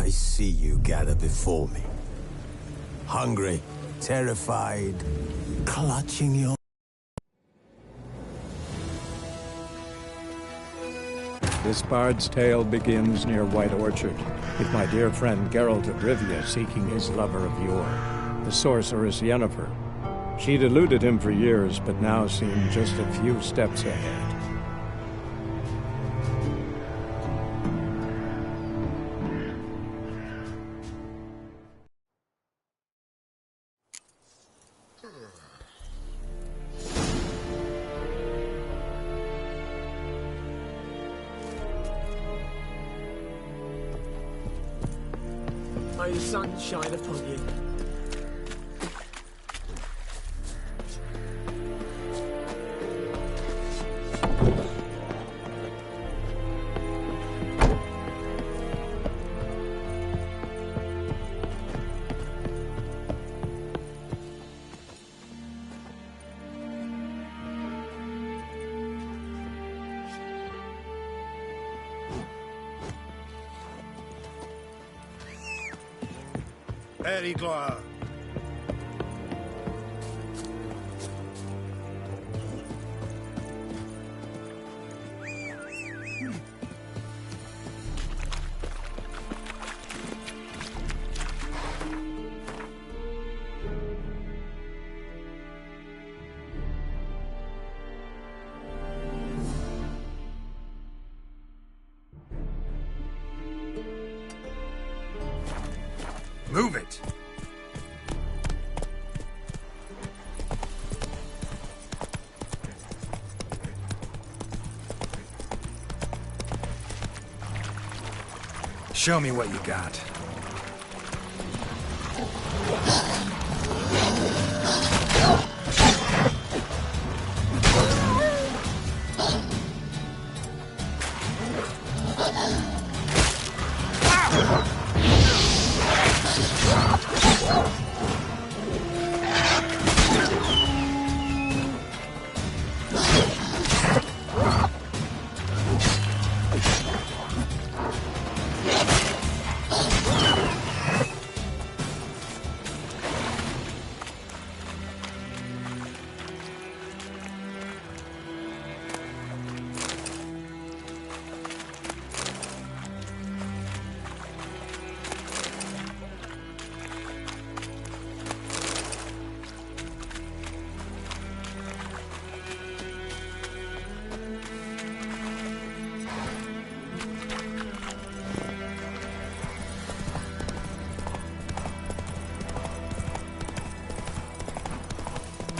I see you gather before me. Hungry, terrified, clutching your... This bard's tale begins near White Orchard, with my dear friend Geralt of Rivia seeking his lover of yore, the sorceress Yennefer. She'd eluded him for years, but now seemed just a few steps ahead. May the sun shine upon you. Very gloire. Move it! Show me what you got.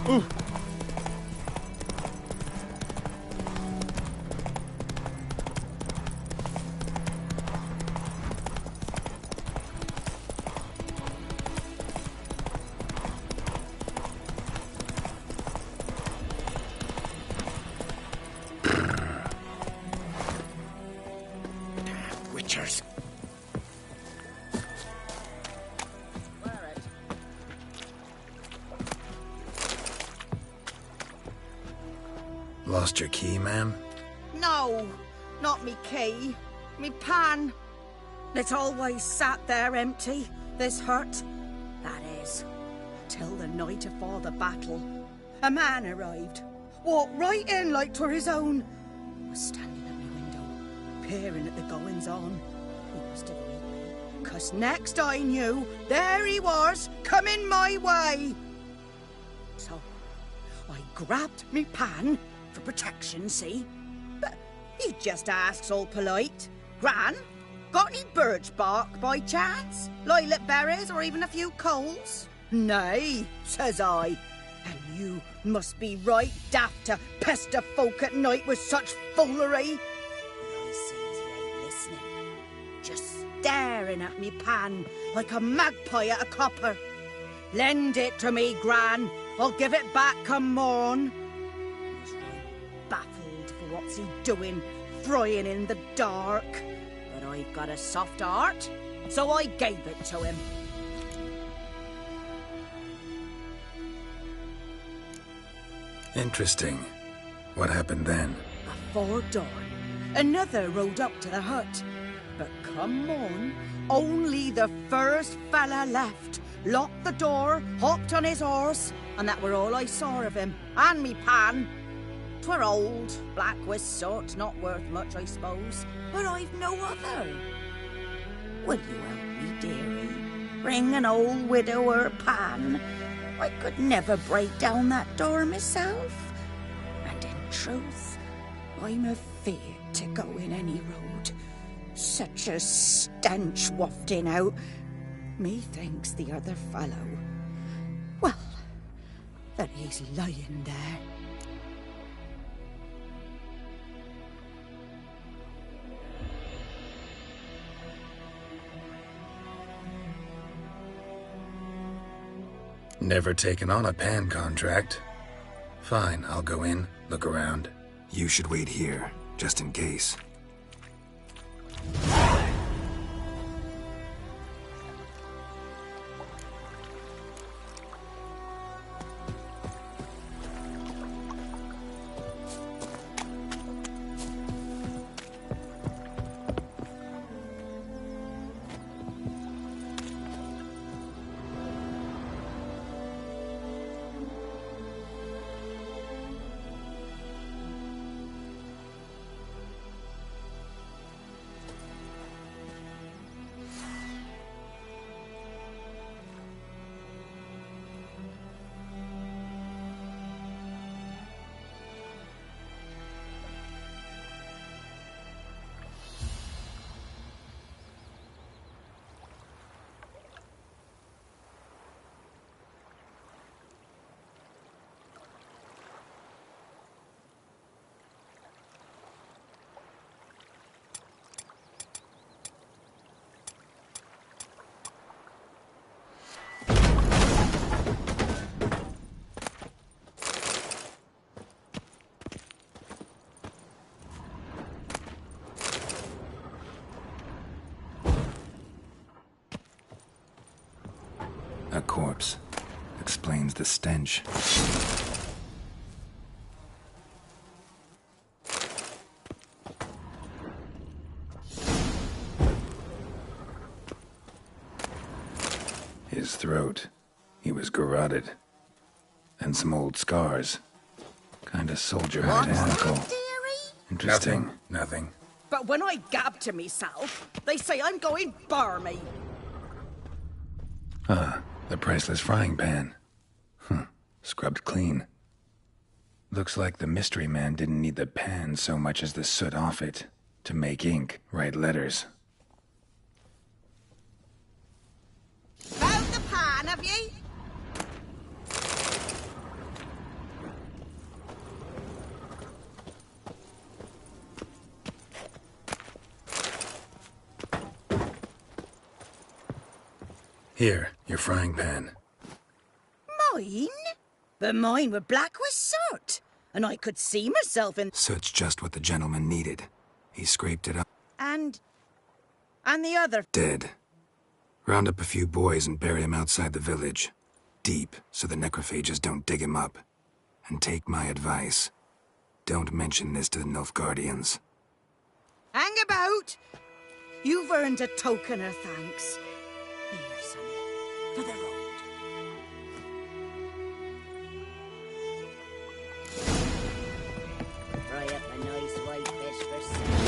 Ooh. Witchers. Lost your key, ma'am? No, not me key. Me pan. It's always sat there empty, this hut. That is, till the night afore the battle. A man arrived, walked right in like 'twere his own. Was standing at my window, peering at the goings-on. He must have read me, 'cause next I knew, there he was, coming my way. So, I grabbed me pan, for protection, see? But he just asks all polite, Gran, got any birch bark by chance? Lilac berries or even a few coals? Nay, says I, and you must be right daft to pester folk at night with such foolery. But I sees he ain't listening, just staring at me pan like a magpie at a copper. Lend it to me, Gran, I'll give it back come morn. Baffled for what's he doing, frying in the dark. But I've got a soft heart, so I gave it to him. Interesting. What happened then? Before dawn, another rode up to the hut. But come on. Only the first fella left. Locked the door, hopped on his horse, and that were all I saw of him. And me pan. 'Twere old, black with soot, not worth much, I suppose. But I've no other. Will you help me, dearie? Bring an old widower pan. I could never break down that door myself. And in truth, I'm afeard to go in any road. Such a stench wafting out. Methinks the other fellow, well, that he's lying there. Never taken on a pan contract. Fine, I'll go in, look around. You should wait here, just in case. A corpse. Explains the stench. His throat. He was garroted. And some old scars. Kinda soldier hat ankle. Interesting. Nothing. But when I gab to myself, they say I'm going barmy. The priceless frying pan. Scrubbed clean. Looks like the mystery man didn't need the pan so much as the soot off it to make ink, write letters. Found the pan, have ye? Here, your frying pan. Mine? But mine were black with soot, and I could see myself in... Soot's just what the gentleman needed. He scraped it up. And the other... Dead. Round up a few boys and bury him outside the village. Deep, so the necrophages don't dig him up. And take my advice. Don't mention this to the Nilfgaardians. Hang about! You've earned a token of thanks. Here, sonny, for the road. Fry up a nice white fish for supper.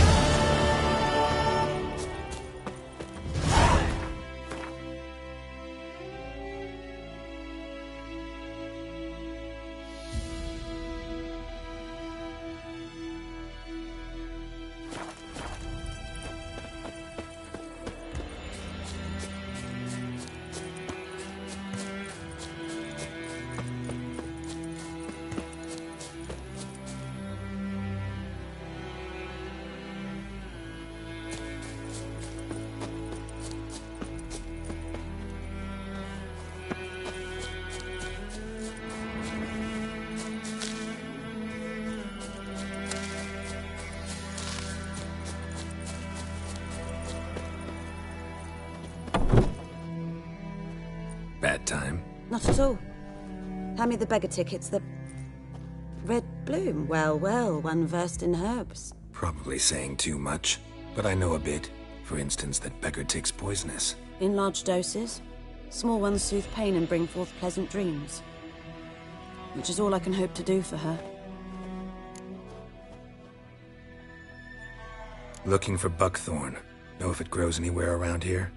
Bad time. Not at all. Hand me the beggar tickets, the... Red bloom. Well, well, one versed in herbs. Probably saying too much, but I know a bit. For instance, that beggar tick's poisonous. In large doses. Small ones soothe pain and bring forth pleasant dreams. Which is all I can hope to do for her. Looking for buckthorn. Know if it grows anywhere around here?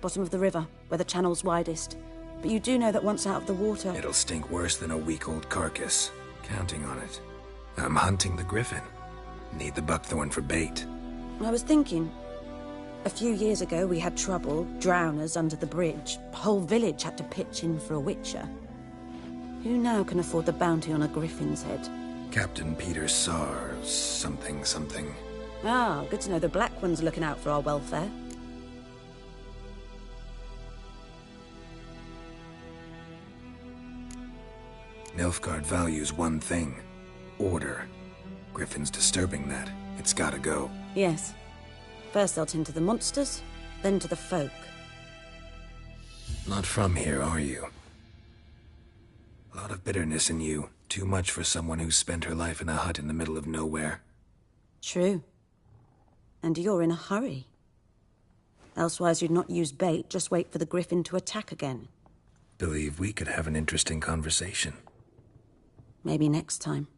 Bottom of the river, where the channel's widest. But you do know that once out of the water... It'll stink worse than a week-old carcass. Counting on it. I'm hunting the griffin. Need the buckthorn for bait. I was thinking... A few years ago we had trouble, drowners under the bridge. The whole village had to pitch in for a witcher. Who now can afford the bounty on a griffin's head? Captain Peter Sars, something. Ah, good to know the Black One's looking out for our welfare. Nilfgaard values one thing. Order. Griffin's disturbing that. It's gotta go. Yes. First they'll tend to the monsters, then to the folk. Not from here, are you? A lot of bitterness in you. Too much for someone who's spent her life in a hut in the middle of nowhere. True. And you're in a hurry. Elsewise you'd not use bait, just wait for the griffin to attack again. Believe we could have an interesting conversation. Maybe next time.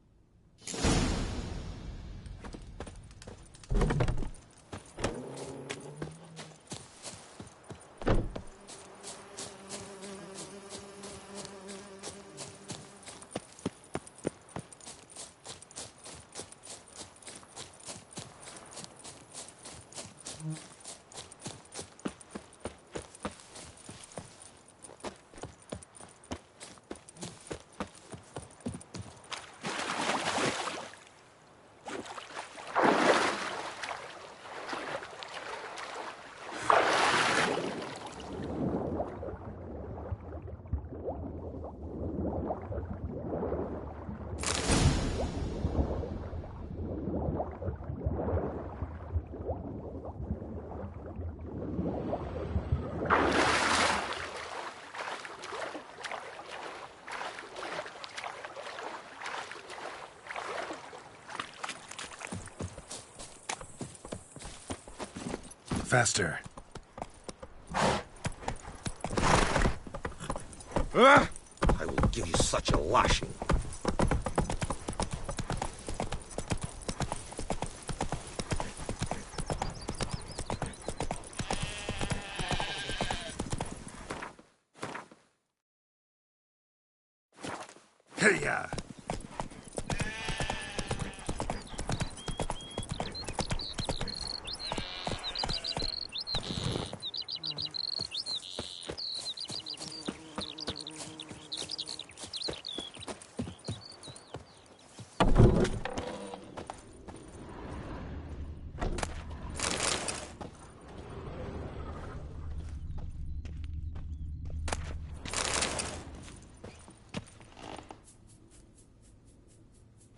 Faster. I will give you such a lashing. Hey-ya!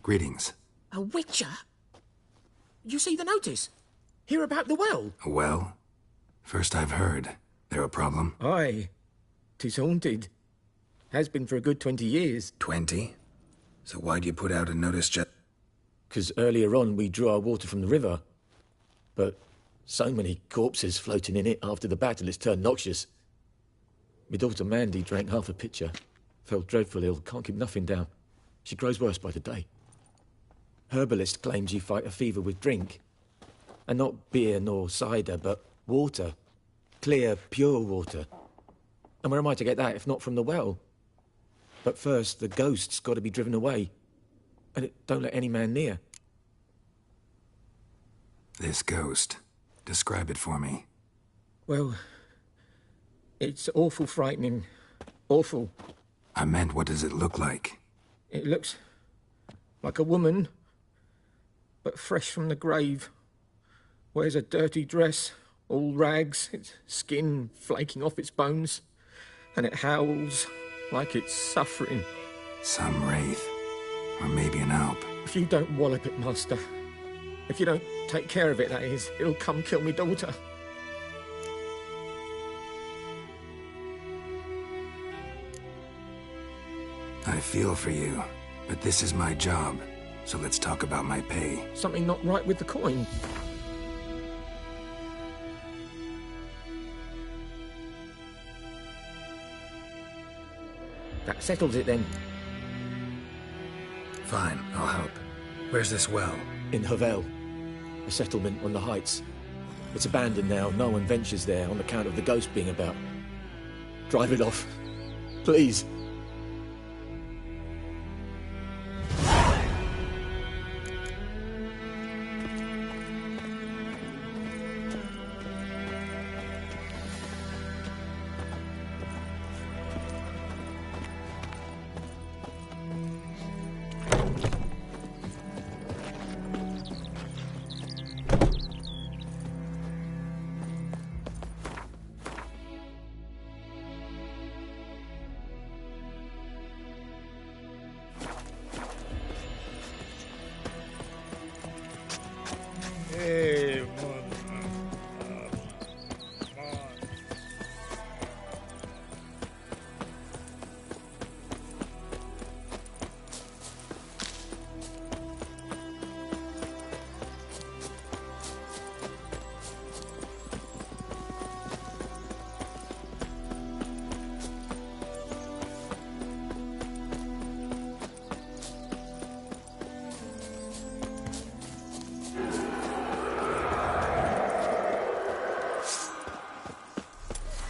Greetings. A witcher? You see the notice? Hear about the well? A well? First I've heard. There a problem? Aye. 'Tis haunted. Has been for a good 20 years. 20? So why'd you put out a notice just... 'Cause earlier on we drew our water from the river. But so many corpses floating in it after the battle it's turned noxious. My daughter Mandy drank half a pitcher. Fell dreadful ill, can't keep nothing down. She grows worse by the day. Herbalist claims you fight a fever with drink. And not beer nor cider, but water. Clear, pure water. And where am I to get that if not from the well? But first, the ghost's got to be driven away. And it don't let any man near. This ghost. Describe it for me. Well, it's awful frightening. Awful. I meant, what does it look like? It looks like a woman, but fresh from the grave. Wears a dirty dress, all rags, its skin flaking off its bones, and it howls like it's suffering. Some wraith. Or maybe an alp. If you don't wallop it, Master, if you don't take care of it, that is, it'll come kill me daughter. I feel for you, but this is my job, so let's talk about my pay. Something not right with the coin. That settles it then. Fine, I'll help. Where's this well? In Havel, a settlement on the heights. It's abandoned now. No one ventures there on account of the ghost being about. Drive it off. Please.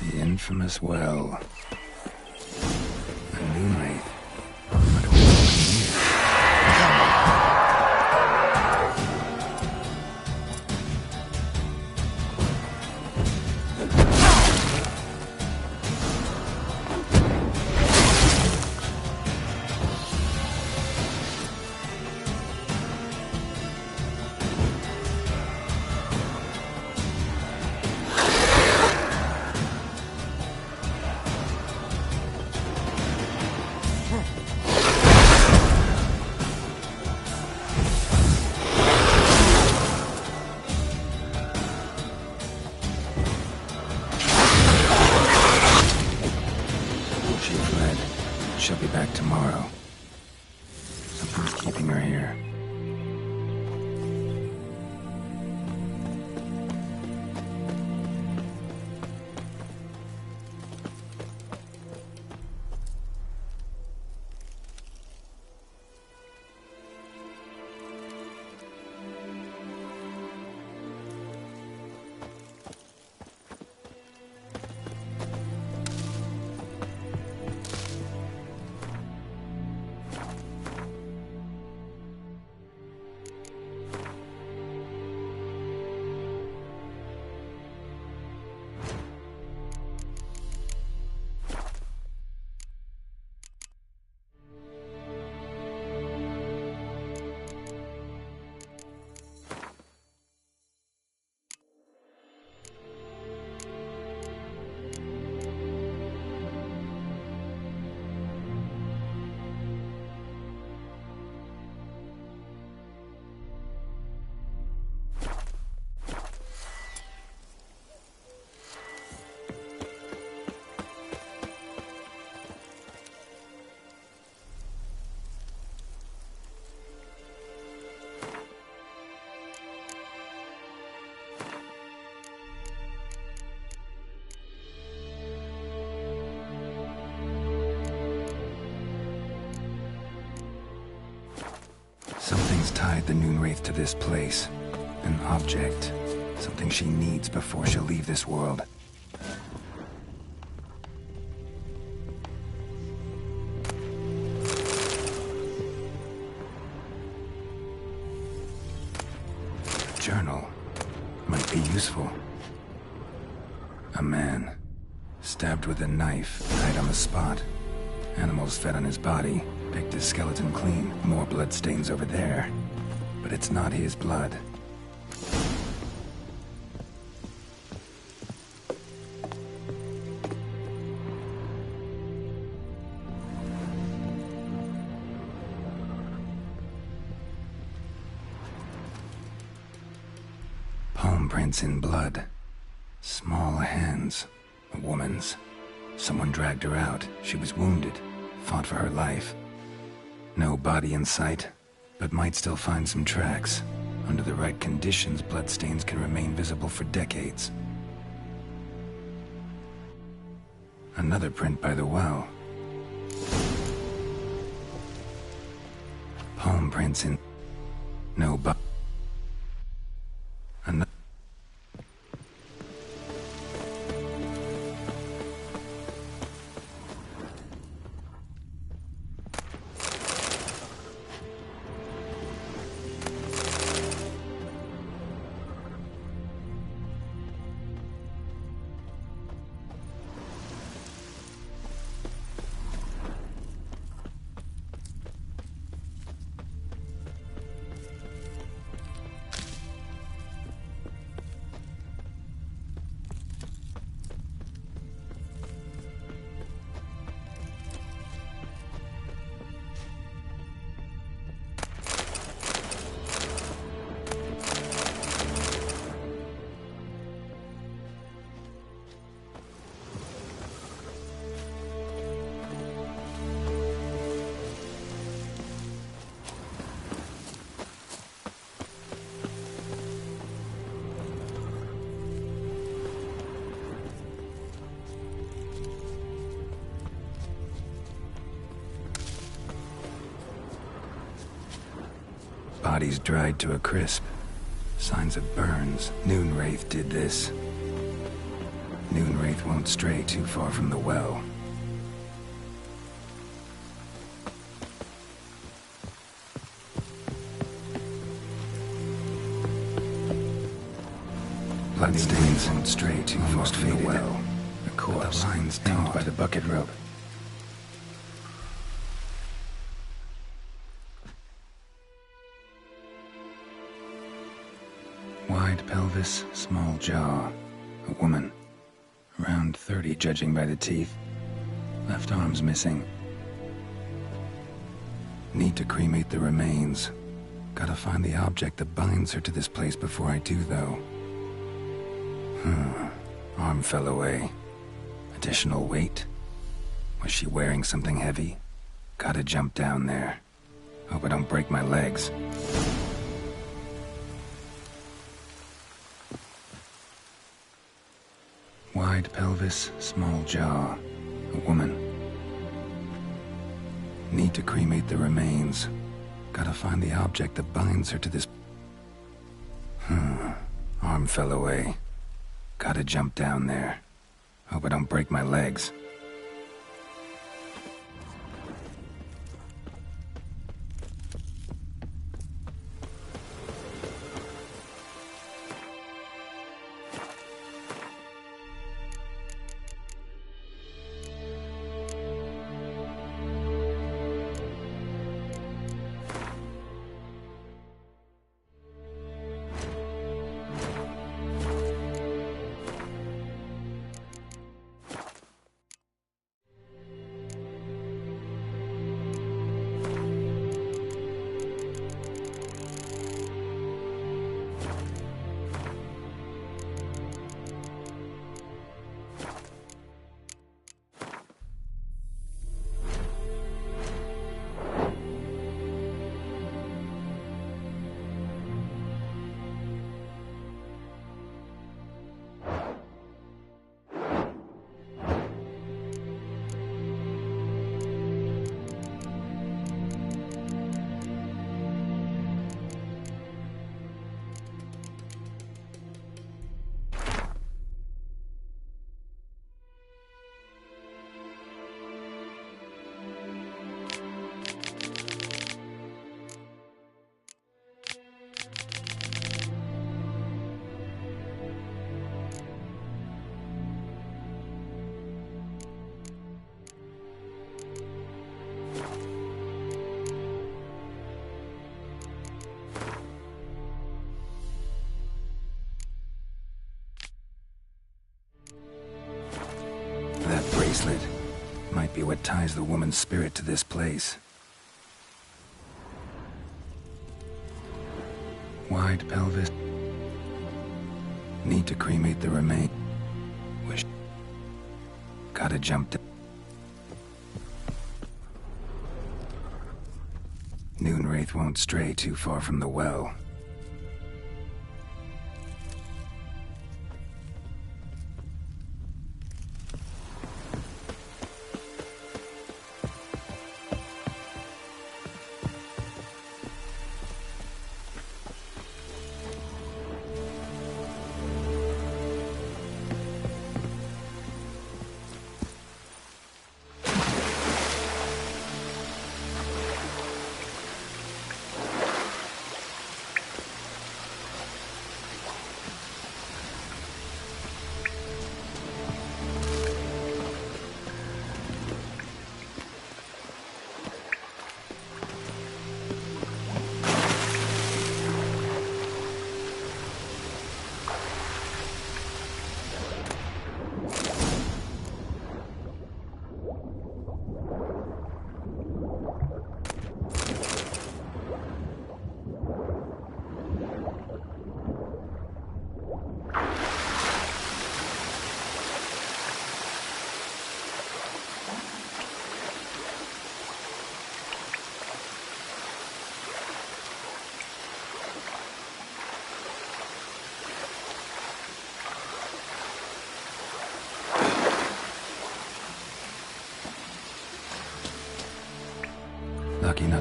The infamous well. A new wraith. But it was she'll be back tomorrow. Something's keeping her here. Something's tied the Noon Wraith to this place. An object. Something she needs before she'll leave this world. A journal. Might be useful. A man. Stabbed with a knife, died on the spot. Animals fed on his body. Picked his skeleton clean. More bloodstains over there. But it's not his blood. Palm prints in blood. Small hands. A woman's. Someone dragged her out. She was wounded. Fought for her life. No body in sight, but might still find some tracks. Under the right conditions, bloodstains can remain visible for decades. Another print by the well. Palm prints in... No, but... Bodies dried to a crisp. Signs of burns. Noonwraith did this. Noonwraith won't stray too far from the well. Bloodstains won't stray too far from the well. A corpse hanged by the bucket rope. Wide pelvis, small jaw. A woman. Around 30, judging by the teeth. Left arm's missing. Need to cremate the remains. Gotta find the object that binds her to this place before I do, though. Arm fell away. Additional weight? Was she wearing something heavy? Gotta jump down there. Hope I don't break my legs. Wide pelvis, small jaw. A woman. Need to cremate the remains. Gotta find the object that binds her to this... Arm fell away. Gotta jump down there. Hope I don't break my legs. That bracelet might be what ties the woman's spirit to this place. Wide pelvis. Need to cremate the remains. Wish. Gotta jump down. Noonwraith won't stray too far from the well.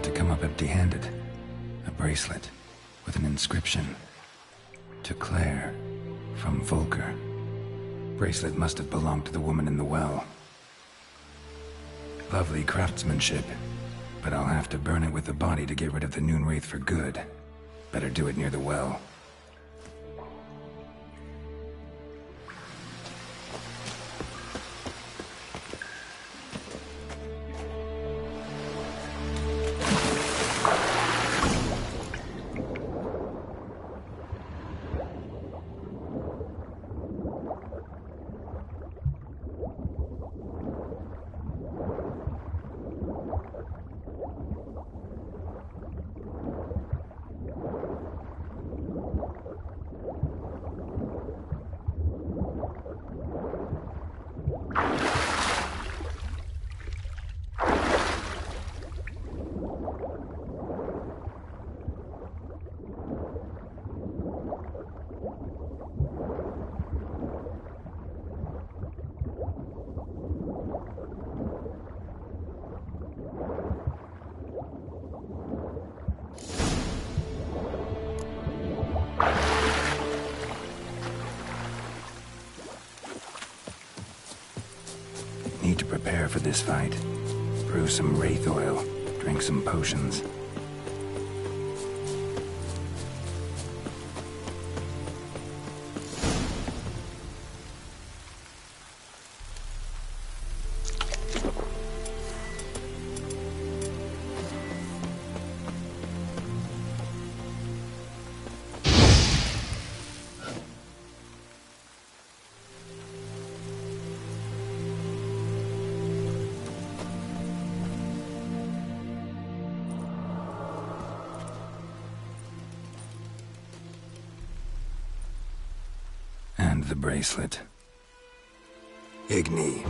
to come up empty-handed. A bracelet with an inscription. To Claire, from Volker. Bracelet must have belonged to the woman in the well. Lovely craftsmanship, but I'll have to burn it with the body to get rid of the Noonwraith for good. Better do it near the well. Need to prepare for this fight. Brew some wraith oil, drink some potions. And the bracelet. Igni.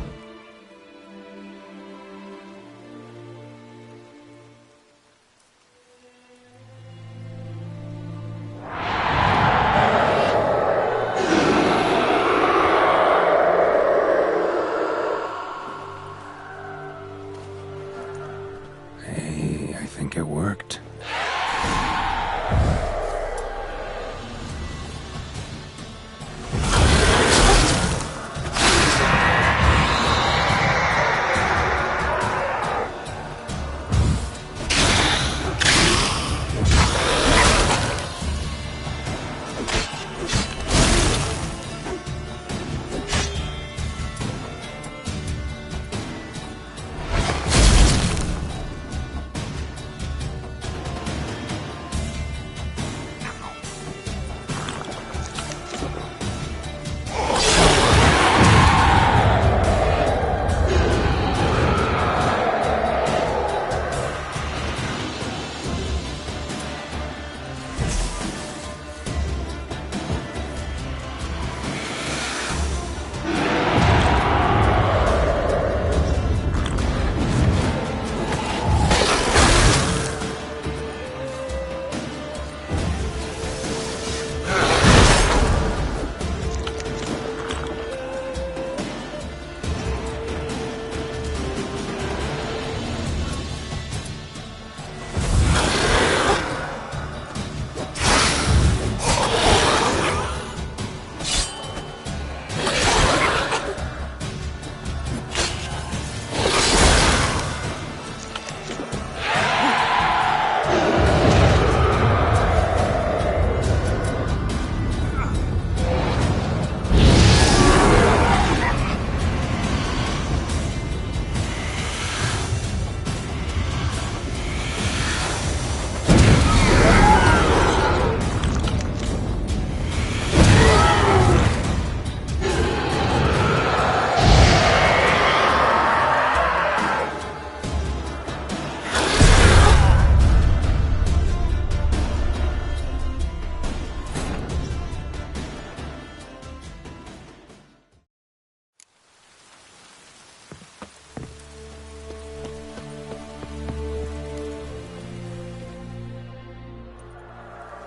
Hey, I think it worked.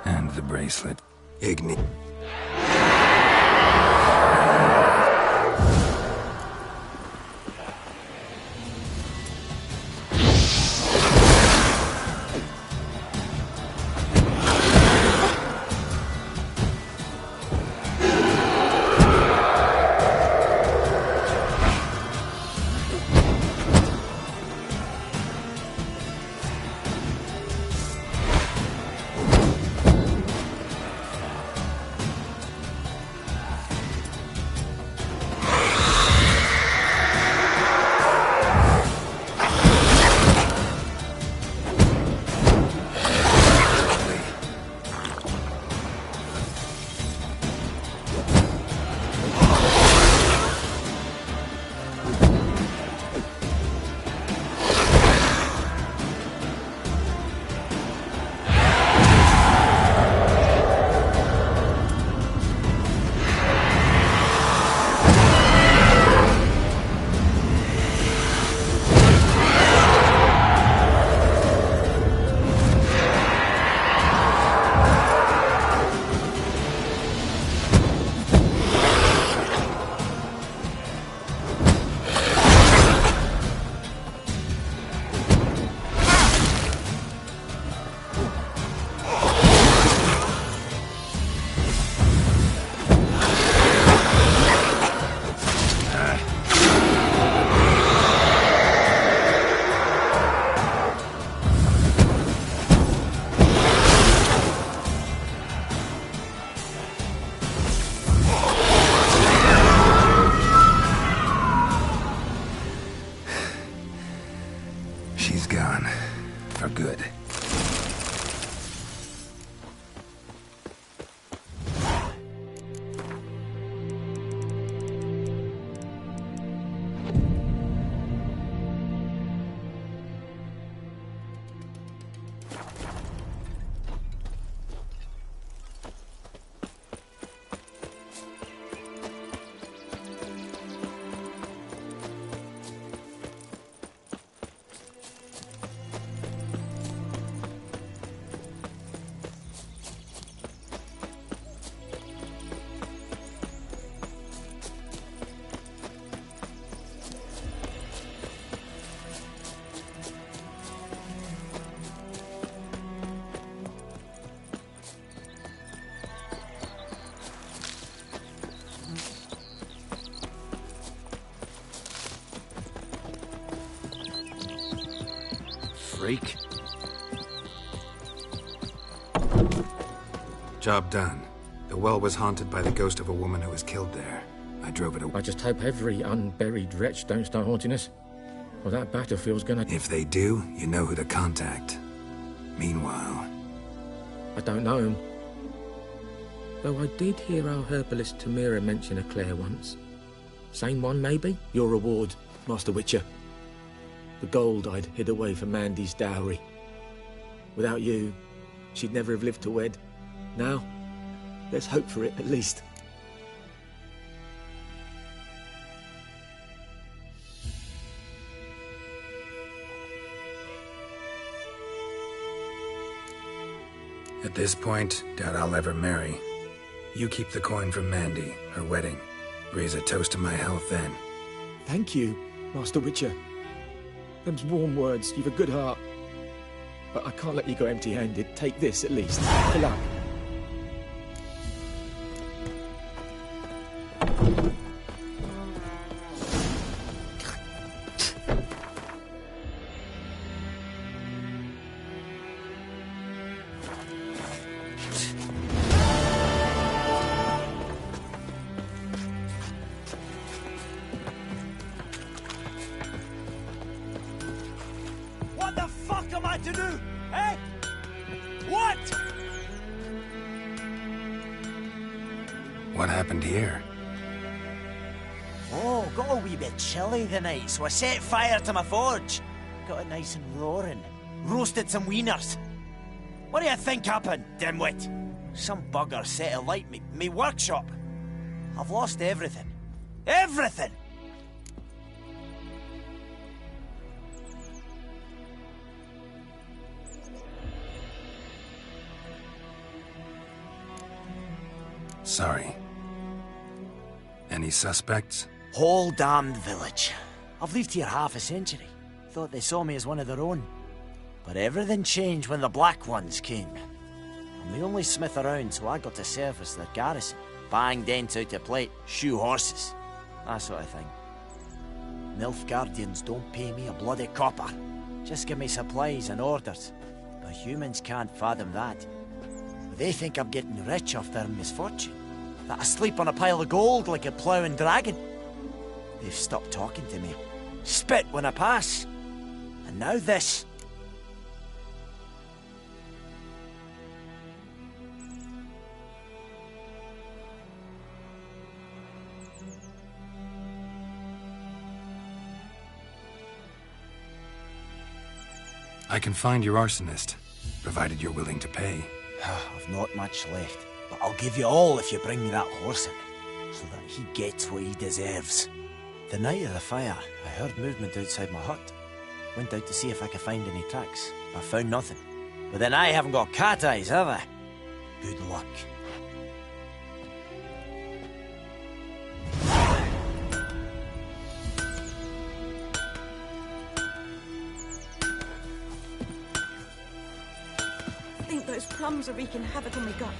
And the bracelet. Igni. freak. Job done. The well was haunted by the ghost of a woman who was killed there. I drove it away. I just hope every unburied wretch don't start haunting us. Well, that battlefield's gonna... If they do, you know who to contact. Meanwhile... I don't know him. Though I did hear our herbalist Tamira mention a Claire once. Same one, maybe? Your reward, Master Witcher. The gold I'd hid away for Mandy's dowry. Without you, she'd never have lived to wed. Now, there's hope for it, at least. At this point, doubt I'll ever marry. You keep the coin from Mandy, her wedding. Raise a toast to my health then. Thank you, Master Witcher. Them's warm words. You've a good heart. But I can't let you go empty-handed. Take this, at least. Good luck. What the fuck am I to do? Eh? What? What happened here? Oh, got a wee bit chilly tonight, so I set fire to my forge. Got it nice and roaring. Roasted some wieners. What do you think happened, dimwit? Some bugger set alight me workshop. I've lost everything. Everything! Sorry. Any suspects? Whole damned village. I've lived here half a century. Thought they saw me as one of their own. But everything changed when the Black Ones came. I'm the only smith around, so I got to service their garrison. Bang dents out of plate, shoe horses. That sort of thing. Nilfgaardians don't pay me a bloody copper. Just give me supplies and orders. But humans can't fathom that. They think I'm getting rich off their misfortune. That I sleep on a pile of gold like a ploughing dragon. They've stopped talking to me. Spit when I pass. And now this. I can find your arsonist, provided you're willing to pay. I've not much left, but I'll give you all if you bring me that horse in, so that he gets what he deserves. The night of the fire, I heard movement outside my hut. Went out to see if I could find any tracks, but found nothing. But then I haven't got cat eyes, have I? Good luck. I think those plums are wreaking havoc on my gut.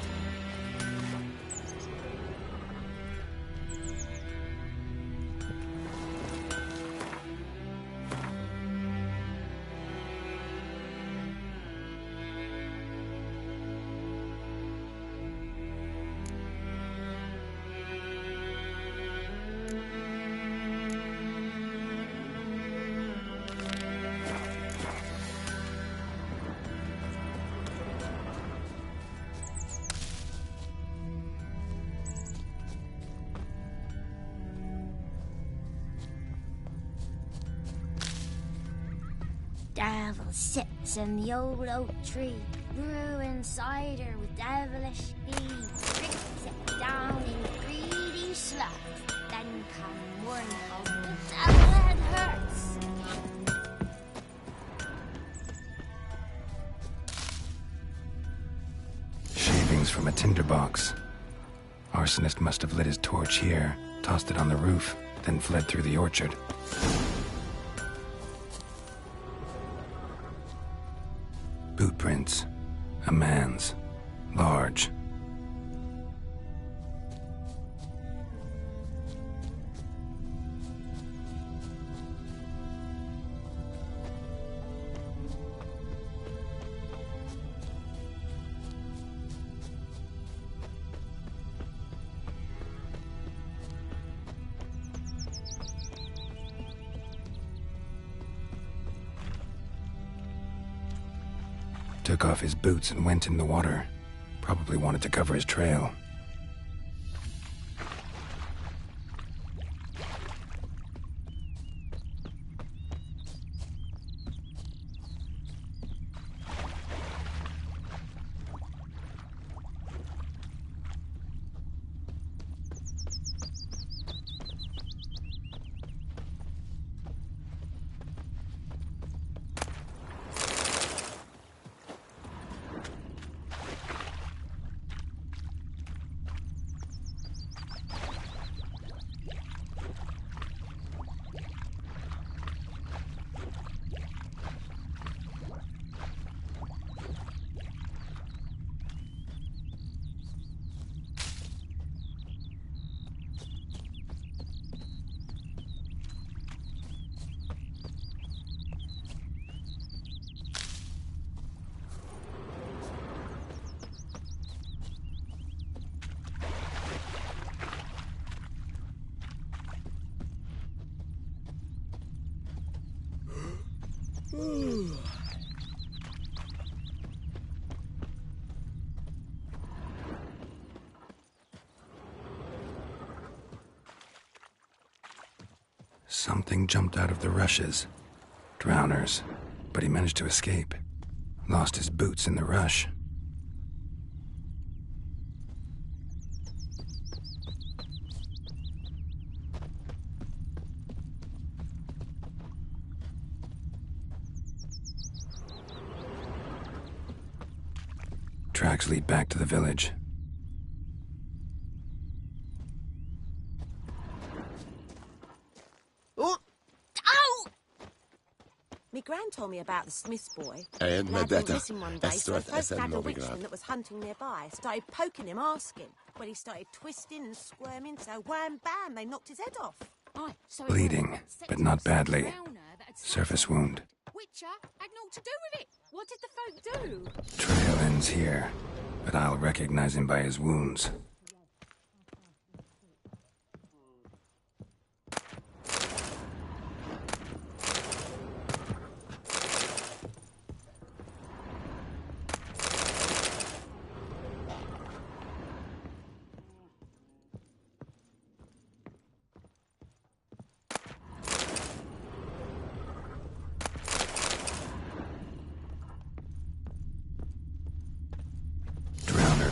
Devil sits in the old oak tree, brewing cider with devilish speed. Drinks it down in greedy slugs. Then come morning, how the devil head hurts. Shavings from a tinderbox. Arsonist must have lit his torch here, tossed it on the roof, then fled through the orchard. Boot prints. A man's. Large. Took off his boots and went in the water. Probably wanted to cover his trail. Something jumped out of the rushes. Drowners. But he managed to escape. Lost his boots in the rush. Tracks lead back to the village. Me gran told me about the Smith's boy. And Lad that was missing one day, so first found a witchman that was hunting nearby. Started poking him, asking. Well, he started twisting and squirming, so wham bam, they knocked his head off. Bleeding, but not badly. Surface wound. Witcher had naught to do with it. What did the folk do? Trail ends here, but I'll recognize him by his wounds.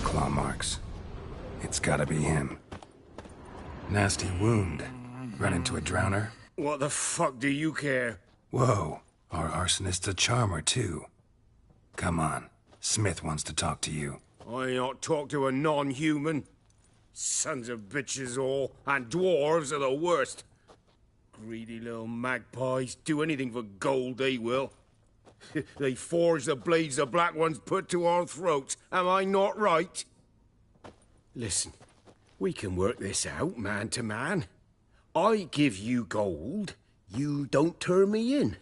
Claw marks. It's gotta be him. Nasty wound. Run into a drowner? What the fuck do you care? Whoa, our arsonist's a charmer too. Come on, Smith wants to talk to you. I ain't not talk to a non-human. Sons of bitches all, and dwarves are the worst. Greedy little magpies, do anything for gold, they will. They forge the blades the black ones put to our throats. Am I not right? Listen, we can work this out, man to man. I give you gold, you don't turn me in.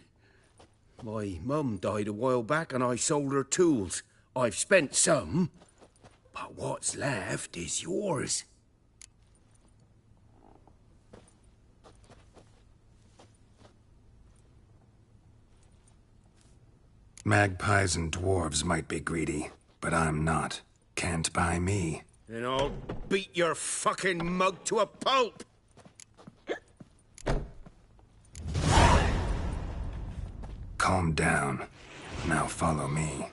My mum died a while back and I sold her tools. I've spent some, but what's left is yours. Magpies and dwarves might be greedy, but I'm not. Can't buy me. Then I'll beat your fucking mug to a pulp! Calm down. Now follow me.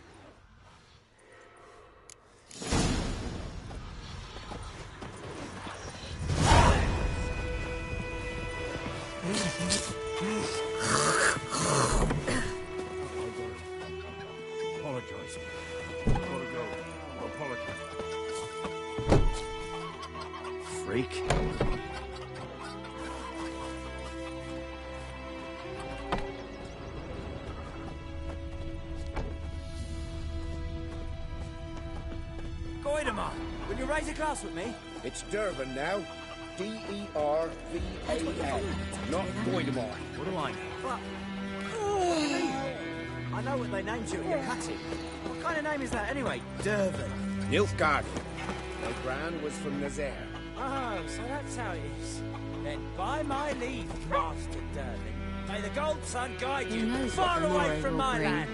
Apologize. Gotta go. Apologize. Freak. Goidemar, will you raise a glass with me? It's Durban now. D-E-R-V-A-N. Not Goidemar. What do I know? I know what they named you at your cutting. What kind of name is that anyway? Durban. Nilfgaard. My gran was from Nazaire. Oh, so that's how it is. Then by my leave, Master Durban. May the Gold Sun guide you far away from my land.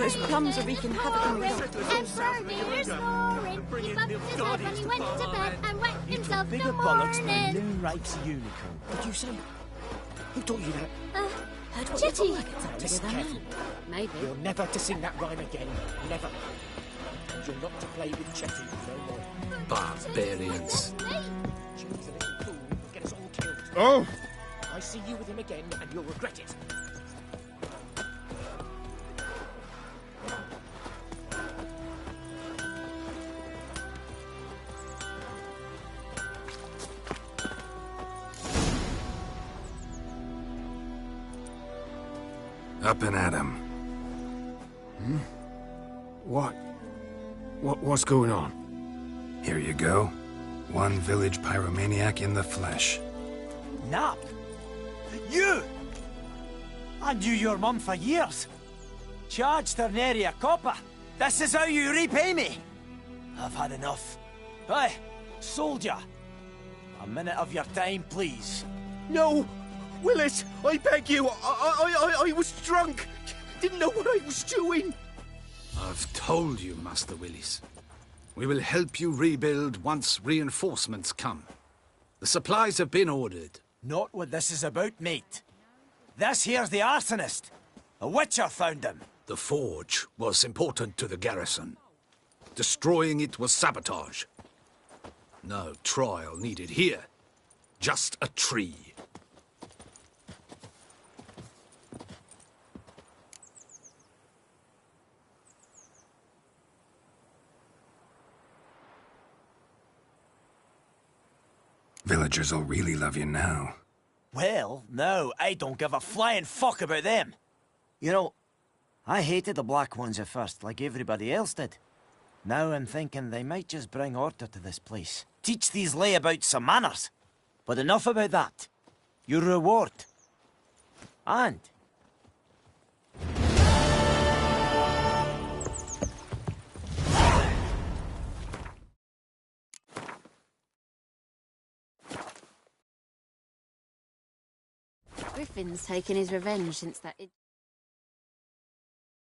Those plums are wreaking havoc on the And Fergus snoring. He bumped his head when he went to bed and wet himself Bigger in the bollocks than a morning. noon ripe's unicorn. Did you say? Who taught you that? Heard what Chitty. like it's up to with Careful. Maybe. You're never to sing that rhyme again. Never. You're not to play with Chetty no more. Barbarians. Chetty's a little fool who'll get us all killed. Oh! I see you with him again, and you'll regret it. Up and at 'em. What's going on? Here you go. One village pyromaniac in the flesh. Nap? You! I knew your mum for years. Charged her nary a copper. This is how you repay me. I've had enough. Hey, soldier. A minute of your time, please. No! Willis, I beg you! I was drunk! Didn't know what I was doing! I've told you, Master Willis. We will help you rebuild once reinforcements come. The supplies have been ordered. Not what this is about, mate. This here's the arsonist. A witcher found him. The forge was important to the garrison. Destroying it was sabotage. No trial needed here. Just a tree. Villagers will really love you now. Well, no, I don't give a flying fuck about them. You know, I hated the Black Ones at first, like everybody else did. Now I'm thinking they might just bring order to this place. Teach these layabouts some manners. But enough about that. Your reward. And... Griffin's taken his revenge since that...